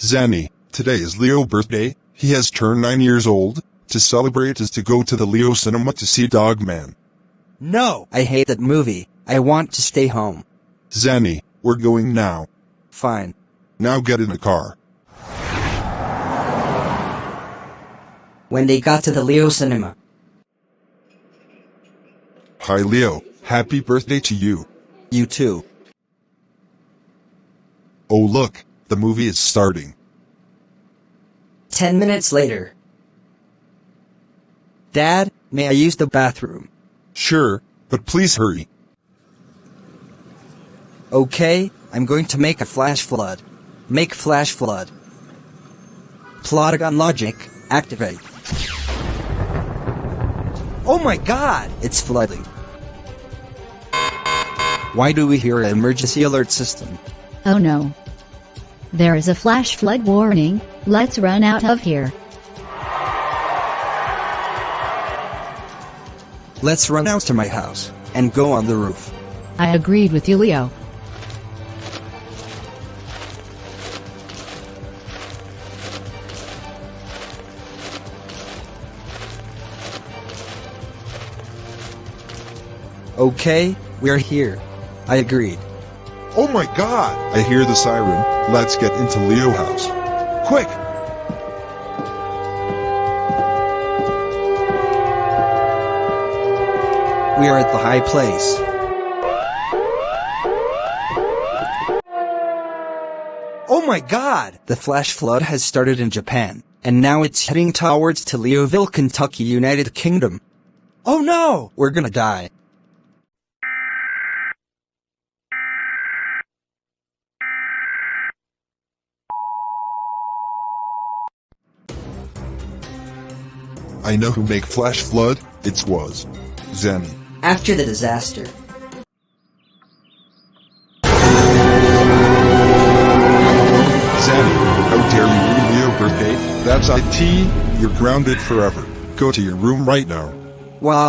Zanny, today is Leo's birthday. He has turned 9 years old. To celebrate is to go to the Leo cinema to see Dogman. No, I hate that movie. I want to stay home. Zanny, we're going now. Fine. Now get in the car. When they got to the Leo cinema. Hi Leo, happy birthday to you. You too. Oh look, the movie is starting. 10 minutes later. Dad, may I use the bathroom? Sure, but please hurry. Okay, I'm going to make a flash flood. Make flash flood. Plotagon logic, activate. Oh my god, it's flooding. Why do we hear an emergency alert system? Oh no. There is a flash flood warning. Let's run out of here. Let's run out to my house and go on the roof. I agreed with you, Leo. Okay, we're here. I agreed. Oh my god, I hear the siren. Let's get into Leo's house. Quick! We are at the high place. Oh my god! The flash flood has started in Japan, and now it's heading towards to Leoville, Kentucky, United Kingdom. Oh no! We're gonna die. I know who make flash flood. It was Zanny. After the disaster. Zanny, how dare you ruin Leo's birthday? That's IT. You're grounded forever. Go to your room right now. Wah!